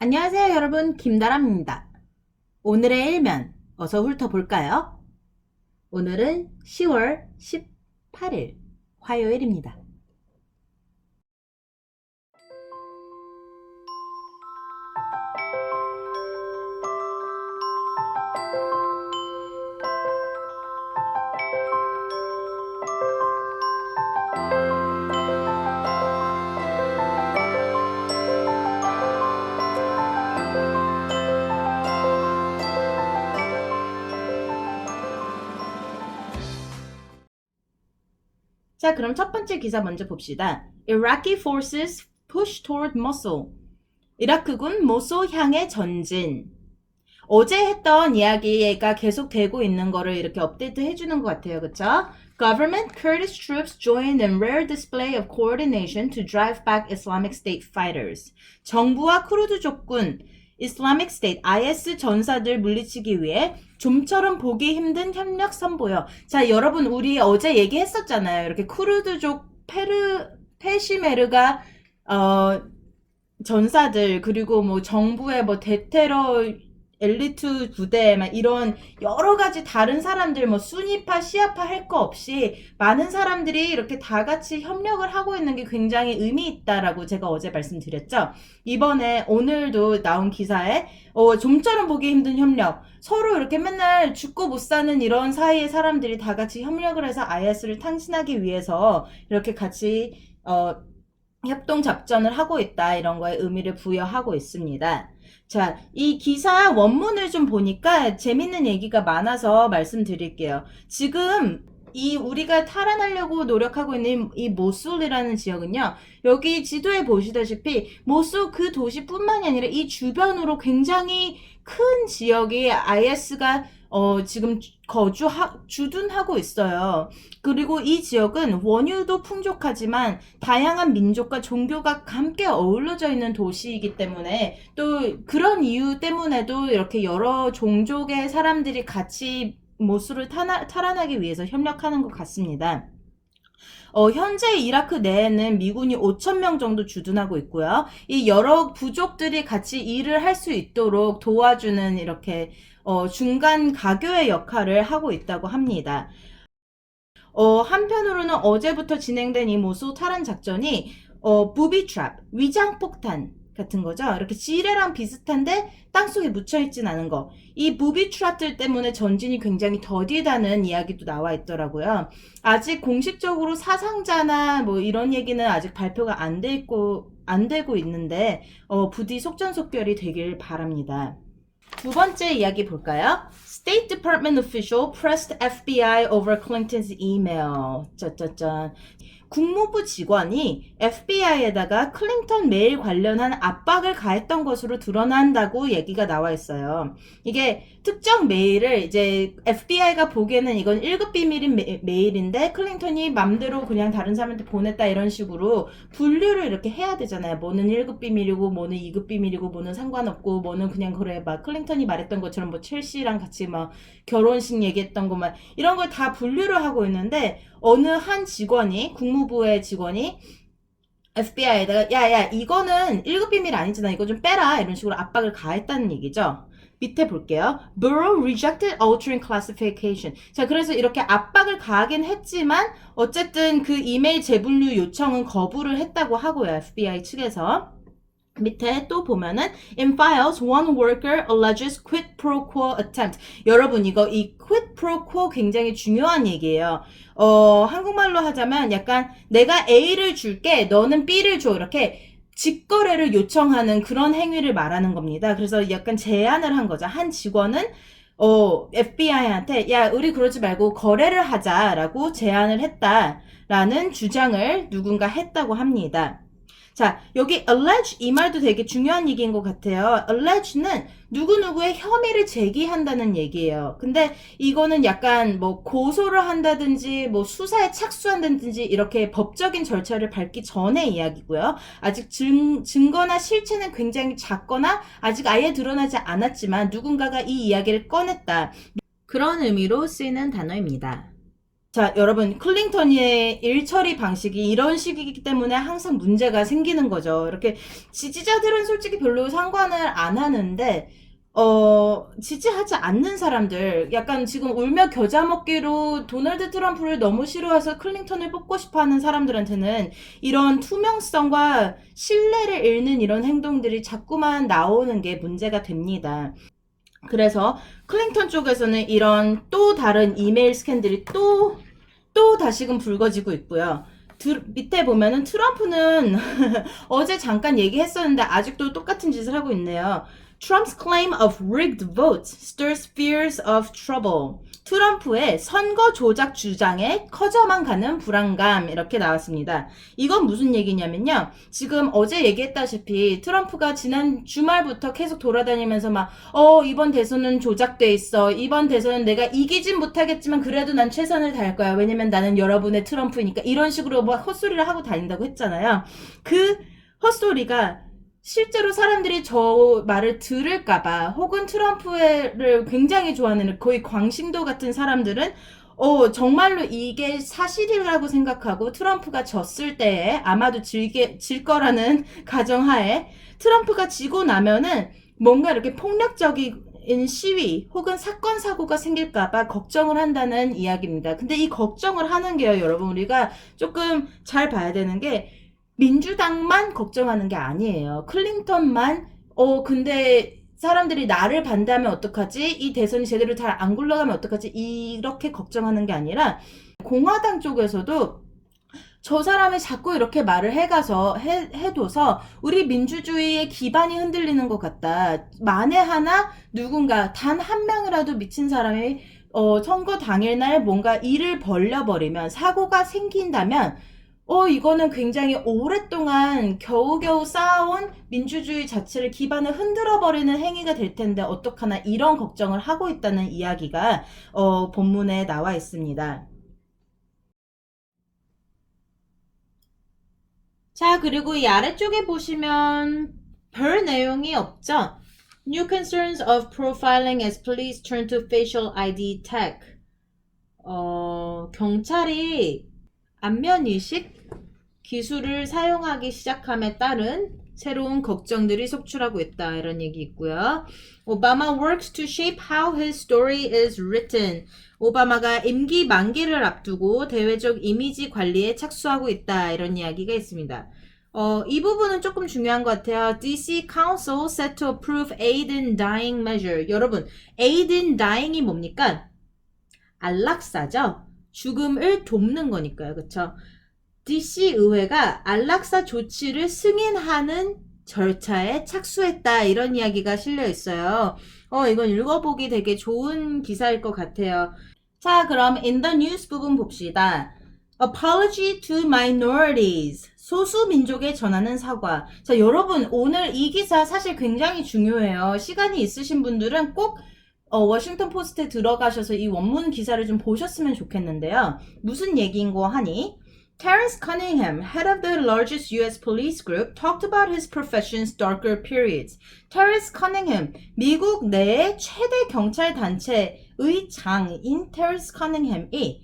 안녕하세요 여러분, 김다람입니다. 오늘의 일면 어서 훑어볼까요? 오늘은 10월 18일 화요일입니다. 자, 그럼 첫 번째 기사 먼저 봅시다. Iraqi forces push toward Mosul. 이라크군 모sul 향해 전진. 어제 했던 이야기가 계속 되고 있는 거를 이렇게 업데이트 해주는 것 같아요. 그쵸? Government Kurdish troops joined in rare display of coordination to drive back Islamic State fighters. 정부와 쿠르드족군 Islamic State IS 전사들 물리치기 위해 좀처럼 보기 힘든 협력 선보여. 자, 여러분 우리 어제 얘기했었잖아요. 이렇게 쿠르드족 페시메르가 전사들 그리고 뭐 정부의 뭐 대테러 엘리트 부대 막 이런 여러 가지 다른 사람들 뭐 순위파 시아파 할 거 없이 많은 사람들이 이렇게 다 같이 협력을 하고 있는 게 굉장히 의미 있다라고 제가 어제 말씀드렸죠. 이번에 오늘도 나온 기사에 좀처럼 보기 힘든 협력, 서로 이렇게 맨날 죽고 못 사는 이런 사이의 사람들이 다 같이 협력을 해서 IS를 탕진하기 위해서 이렇게 같이 협동 작전을 하고 있다, 이런 거에 의미를 부여하고 있습니다. 자, 이 기사 원문을 좀 보니까 재밌는 얘기가 많아서 말씀드릴게요. 지금 이 우리가 탈환하려고 노력하고 있는 이 모술이라는 지역은요, 여기 지도에 보시다시피 모술 그 도시뿐만이 아니라 이 주변으로 굉장히 큰 지역이 IS가 지금 주둔하고 있어요. 그리고 이 지역은 원유도 풍족하지만 다양한 민족과 종교가 함께 어우러져 있는 도시이기 때문에, 또 그런 이유 때문에도 이렇게 여러 종족의 사람들이 같이 모술을 탈환하기 위해서 협력하는 것 같습니다. 현재 이라크 내에는 미군이 5천 명 정도 주둔하고 있고요. 이 여러 부족들이 같이 일을 할 수 있도록 도와주는 이렇게 중간 가교의 역할을 하고 있다고 합니다. 한편으로는 어제부터 진행된 이 모수 탈환 작전이 부비 트랩, 위장 폭탄 같은 거죠. 이렇게 지뢰랑 비슷한데 땅속에 묻혀있진 않은 거. 이 부비 트랩들 때문에 전진이 굉장히 더디다는 이야기도 나와 있더라고요. 아직 공식적으로 사상자나 뭐 이런 얘기는 아직 발표가 안 되고 있는데 부디 속전속결이 되길 바랍니다. 두 번째 이야기 볼까요? State Department official pressed FBI over Clinton's email. 짜짜짠. 국무부 직원이 FBI에다가 클린턴 메일 관련한 압박을 가했던 것으로 드러난다고 얘기가 나와 있어요. 이게 특정 메일을 이제 FBI가 보기에는 이건 1급 비밀인 메일인데 클린턴이 맘대로 그냥 다른 사람한테 보냈다, 이런 식으로 분류를 이렇게 해야 되잖아요. 뭐는 1급 비밀이고 뭐는 2급 비밀이고 뭐는 상관없고 뭐는 그냥 그래 막 클린턴이 말했던 것처럼 뭐 첼시랑 같이 막 결혼식 얘기했던 것만 이런 걸 다 분류를 하고 있는데, 어느 한 직원이, 국무부의 직원이 FBI에다가 야야 이거는 1급 비밀 아니잖아, 이거 좀 빼라, 이런 식으로 압박을 가했다는 얘기죠. 밑에 볼게요. Bureau rejected altering classification. 자, 그래서 이렇게 압박을 가하긴 했지만 어쨌든 그 이메일 재분류 요청은 거부를 했다고 하고요, FBI 측에서. 밑에 또 보면은 in files one worker alleges quid pro quo attempt. 여러분 이거 이 quid pro quo 굉장히 중요한 얘기예요. 한국말로 하자면 약간 내가 A를 줄게 너는 B를 줘, 이렇게 직거래를 요청하는 그런 행위를 말하는 겁니다. 그래서 약간 제안을 한 거죠. 한 직원은 FBI한테 야 우리 그러지 말고 거래를 하자라고 제안을 했다라는 주장을 누군가 했다고 합니다. 자, 여기 allege 이 말도 되게 중요한 얘기인 것 같아요. allege는 누구누구의 혐의를 제기한다는 얘기예요. 근데 이거는 약간 뭐 고소를 한다든지 뭐 수사에 착수한다든지 이렇게 법적인 절차를 밟기 전의 이야기고요. 아직 증거나 실체는 굉장히 작거나 아직 아예 드러나지 않았지만 누군가가 이 이야기를 꺼냈다, 그런 의미로 쓰이는 단어입니다. 자, 여러분, 클린턴의 일처리 방식이 이런 식이기 때문에 항상 문제가 생기는 거죠. 이렇게 지지자들은 솔직히 별로 상관을 안 하는데, 지지하지 않는 사람들, 약간 지금 울며 겨자 먹기로 도널드 트럼프를 너무 싫어해서 클린턴을 뽑고 싶어 하는 사람들한테는 이런 투명성과 신뢰를 잃는 이런 행동들이 자꾸만 나오는 게 문제가 됩니다. 그래서 클린턴 쪽에서는 이런 또 다른 이메일 스캔들이 또 다시금 불거지고 있고요. 밑에 보면은 트럼프는 어제 잠깐 얘기했었는데 아직도 똑같은 짓을 하고 있네요. Trump's claim of rigged votes stirs fears of trouble. 트럼프의 선거 조작 주장에 커져만 가는 불안감 이렇게 나왔습니다. 이건 무슨 얘기냐면요. 지금 어제 얘기했다시피 트럼프가 지난 주말부터 계속 돌아다니면서 막 이번 대선은 조작돼 있어. 이번 대선은 내가 이기진 못하겠지만 그래도 난 최선을 다할 거야. 왜냐면 나는 여러분의 트럼프니까 이런 식으로 막 헛소리를 하고 다닌다고 했잖아요. 그 헛소리가 실제로 사람들이 저 말을 들을까봐 혹은 트럼프를 굉장히 좋아하는 거의 광신도 같은 사람들은 정말로 이게 사실이라고 생각하고 트럼프가 졌을 때에 아마도 질 거라는 가정하에 트럼프가 지고 나면은 뭔가 이렇게 폭력적인 시위 혹은 사건 사고가 생길까봐 걱정을 한다는 이야기입니다. 근데 이 걱정을 하는 게요, 여러분 우리가 조금 잘 봐야 되는 게 민주당만 걱정하는 게 아니에요. 클린턴만 근데 사람들이 나를 반대하면 어떡하지? 이 대선이 제대로 잘 안 굴러가면 어떡하지? 이렇게 걱정하는 게 아니라 공화당 쪽에서도 저 사람이 자꾸 이렇게 말을 해둬서 우리 민주주의의 기반이 흔들리는 것 같다. 만에 하나 누군가 단 한 명이라도 미친 사람이 선거 당일날 뭔가 일을 벌려버리면 사고가 생긴다면 이거는 굉장히 오랫동안 겨우겨우 쌓아온 민주주의 자체를 기반을 흔들어버리는 행위가 될 텐데 어떡하나 이런 걱정을 하고 있다는 이야기가 본문에 나와 있습니다. 자, 그리고 이 아래쪽에 보시면 별 내용이 없죠? New concerns of profiling as police turn to facial ID tech. 경찰이 안면인식 기술을 사용하기 시작함에 따른 새로운 걱정들이 속출하고 있다. 이런 얘기 있고요. Obama works to shape how his story is written. 오바마가 임기 만기를 앞두고 대외적 이미지 관리에 착수하고 있다. 이런 이야기가 있습니다. 이 부분은 조금 중요한 것 같아요. DC Council set to approve aid in dying measure. 여러분, aid in dying이 뭡니까? 안락사죠? 죽음을 돕는 거니까요. 그쵸? DC 의회가 안락사 조치를 승인하는 절차에 착수했다. 이런 이야기가 실려 있어요. 이건 읽어보기 되게 좋은 기사일 것 같아요. 자, 그럼 in the news 부분 봅시다. Apology to minorities. 소수민족에 전하는 사과. 자, 여러분, 오늘 이 기사 사실 굉장히 중요해요. 시간이 있으신 분들은 꼭 워싱턴 포스트에 들어가셔서 이 원문 기사를 좀 보셨으면 좋겠는데요. 무슨 얘기인 거 하니? Terrence Cunningham, head of the largest U.S. police group, talked about his profession's darker periods. Terrence Cunningham, 미국 내의 최대 경찰 단체의 장인 Terrence Cunningham이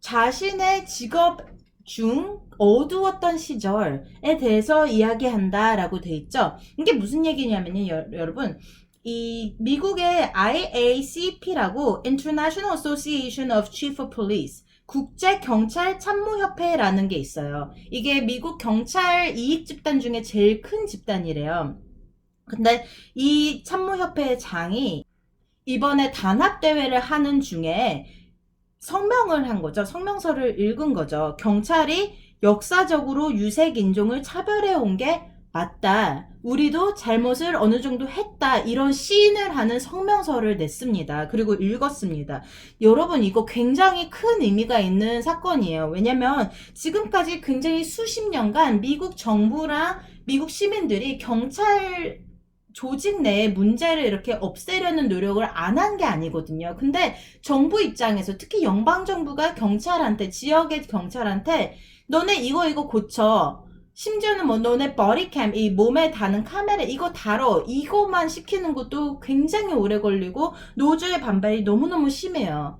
자신의 직업 중 어두웠던 시절에 대해서 이야기한다라고 돼 있죠. 이게 무슨 얘기냐면요, 여러분. 이 미국의 IACP라고 International Association of Chief of Police 국제경찰참모협회라는 게 있어요. 이게 미국 경찰 이익 집단 중에 제일 큰 집단이래요. 근데 이 참모협회의 장이 이번에 단합대회를 하는 중에 성명을 한 거죠. 성명서를 읽은 거죠. 경찰이 역사적으로 유색인종을 차별해 온 게 맞다. 우리도 잘못을 어느 정도 했다. 이런 시인을 하는 성명서를 냈습니다. 그리고 읽었습니다. 여러분 이거 굉장히 큰 의미가 있는 사건이에요. 왜냐면 지금까지 굉장히 수십 년간 미국 정부랑 미국 시민들이 경찰 조직 내에 문제를 이렇게 없애려는 노력을 안 한 게 아니거든요. 근데 정부 입장에서 특히 연방정부가 경찰한테 지역의 경찰한테 너네 이거 고쳐. 심지어는 뭐 너네 버디캠, 이 몸에 다는 카메라 이거 다뤄. 이거만 시키는 것도 굉장히 오래 걸리고 노조의 반발이 너무너무 심해요.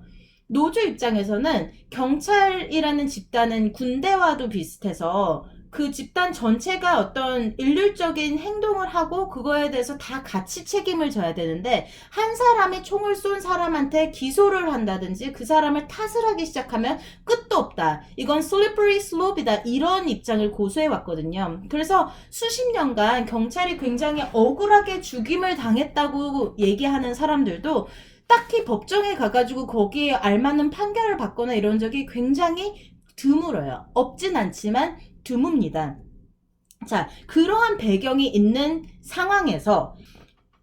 노조 입장에서는 경찰이라는 집단은 군대와도 비슷해서 그 집단 전체가 어떤 일률적인 행동을 하고 그거에 대해서 다 같이 책임을 져야 되는데 한 사람이 총을 쏜 사람한테 기소를 한다든지 그 사람을 탓을 하기 시작하면 끝도 없다. 이건 slippery slope이다. 이런 입장을 고수해 왔거든요. 그래서 수십 년간 경찰이 굉장히 억울하게 죽임을 당했다고 얘기하는 사람들도 딱히 법정에 가가지고 거기에 알맞는 판결을 받거나 이런 적이 굉장히 드물어요. 없진 않지만 드뭅니다. 자, 그러한 배경이 있는 상황에서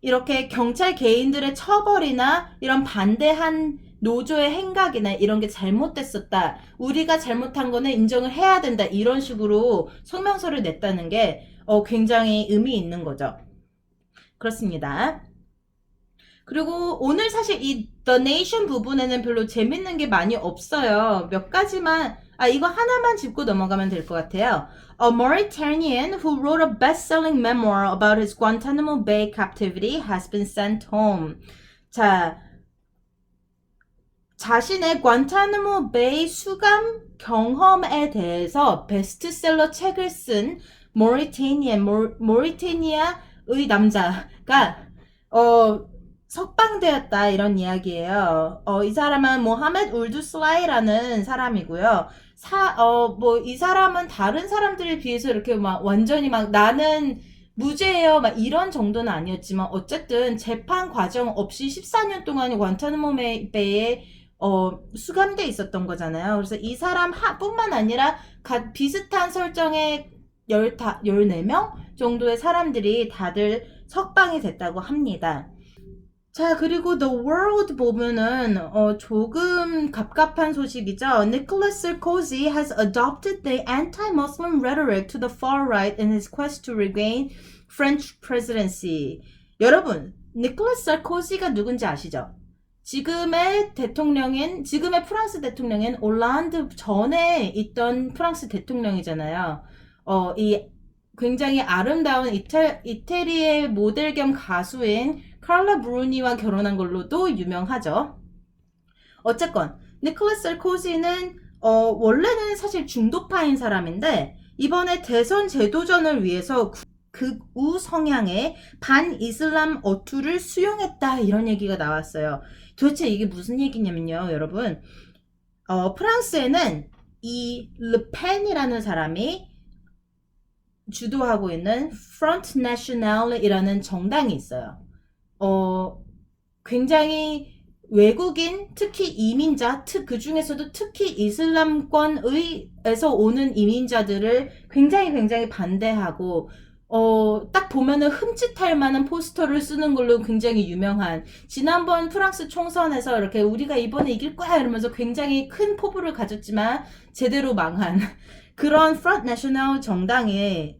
이렇게 경찰 개인들의 처벌이나 이런 반대한 노조의 행각이나 이런 게 잘못됐었다. 우리가 잘못한 거는 인정을 해야 된다. 이런 식으로 성명서를 냈다는 게 굉장히 의미 있는 거죠. 그렇습니다. 그리고 오늘 사실 이 The Nation 부분에는 별로 재밌는 게 많이 없어요. 몇 가지만, 이거 하나만 짚고 넘어가면 될 것 같아요. A Mauritanian who wrote a best-selling memoir about his Guantanamo Bay captivity has been sent home. 자, 자신의 관타나모 베이 수감 경험에 대해서 베스트셀러 책을 쓴 모리테니아의 남자가 석방되었다 이런 이야기예요. 이 사람은 모하메드 울두슬라이라는 사람이고요. 이 사람은 다른 사람들에 비해서 이렇게 막 완전히 막 나는 무죄예요 막 이런 정도는 아니었지만 어쨌든 재판 과정 없이 14년 동안 관타나모 베이에 수감돼 있었던 거잖아요. 그래서 이 사람 뿐만 아니라 비슷한 설정의 14명 정도의 사람들이 다들 석방이 됐다고 합니다. 자, 그리고 The World 보면은 조금 갑갑한 소식이죠. Nicolas Sarkozy has adopted the anti-Muslim rhetoric to the far right in his quest to regain French presidency. 여러분, 니콜라스 사르코지가 누군지 아시죠? 지금의 프랑스 대통령인 올란드 전에 있던 프랑스 대통령이잖아요. 이 굉장히 아름다운 이태리의 모델 겸 가수인 카를라 브루니와 결혼한 걸로도 유명하죠. 어쨌건 니콜라스 사르코지는 원래는 사실 중도파인 사람인데 이번에 대선 재도전을 위해서 극우 성향의 반이슬람 어투를 수용했다 이런 얘기가 나왔어요. 도대체 이게 무슨 얘기냐면요, 여러분. 프랑스에는 이 르펜이라는 사람이 주도하고 있는 Front National이라는 정당이 있어요. 굉장히 외국인, 특히 이민자, 그 중에서도 특히 이슬람권에서 오는 이민자들을 굉장히 반대하고, 딱 보면은 흠칫할 만한 포스터를 쓰는 걸로 굉장히 유명한, 지난번 프랑스 총선에서 이렇게 우리가 이번에 이길 거야 이러면서 굉장히 큰 포부를 가졌지만 제대로 망한 그런 프런트 내셔널 정당에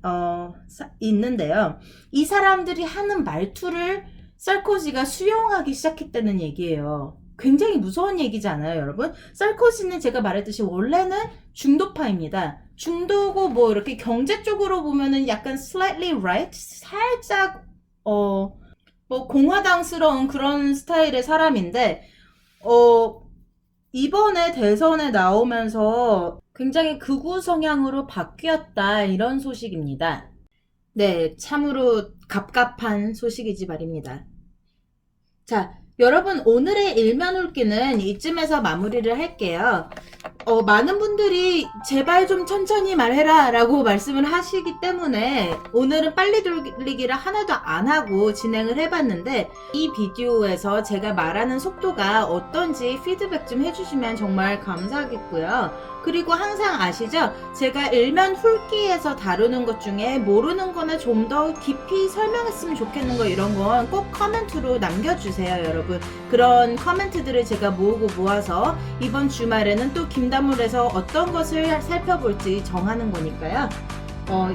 있는데요. 이 사람들이 하는 말투를 사르코지가 수용하기 시작했다는 얘기예요. 굉장히 무서운 얘기지 않아요, 여러분? 사르코지는 제가 말했듯이 원래는 중도파입니다. 중도고 뭐 이렇게 경제 쪽으로 보면은 약간 slightly right, 살짝 뭐 공화당스러운 그런 스타일의 사람인데 이번에 대선에 나오면서 굉장히 극우 성향으로 바뀌었다 이런 소식입니다. 네, 참으로 갑갑한 소식이지 말입니다. 자, 여러분 오늘의 일면 훑기는 이쯤에서 마무리를 할게요. 많은 분들이 제발 좀 천천히 말해라 라고 말씀을 하시기 때문에 오늘은 빨리 돌리기를 하나도 안 하고 진행을 해봤는데 이 비디오에서 제가 말하는 속도가 어떤지 피드백 좀 해주시면 정말 감사하겠고요. 그리고 항상 아시죠? 제가 일면 훑기에서 다루는 것 중에 모르는 거나 좀 더 깊이 설명했으면 좋겠는 거 이런 건 꼭 커멘트로 남겨주세요, 여러분. 그런 커멘트들을 제가 모으고 모아서 이번 주말에는 또 김다물에서 어떤 것을 살펴볼지 정하는 거니까요.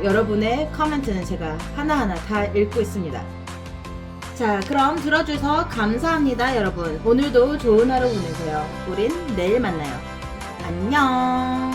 여러분의 커멘트는 제가 하나하나 다 읽고 있습니다. 자, 그럼 들어주셔서 감사합니다, 여러분. 오늘도 좋은 하루 보내세요. 우린 내일 만나요. 안녕.